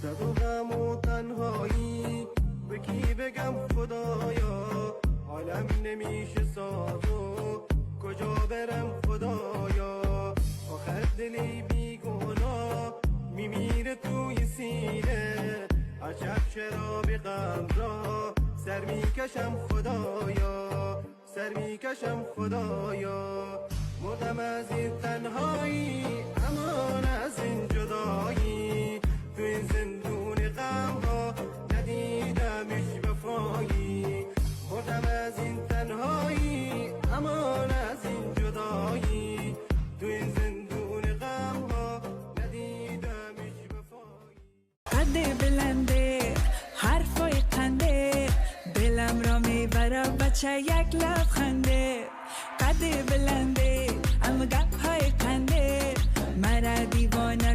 درد و غم و تنهایی به کی بگم خدایا، حالم نمیشه ساز و کجا برم خدایا. آخر دلی بیگناه میمیره توی سینه، عجب شراب غم را سر میکشم خدایا، سر میکشم خدایا. مردم از این تنهایی، امان از این جدایی، تو این زندون غم ها ندیدمش وفایی. مردم از این تنهایی، امان از این جدایی، تو این زندون غم ها ندیدمش وفایی. قد بلنده حرفای خنده، دلم را میبره بچه یک لبخنده. قد بلنده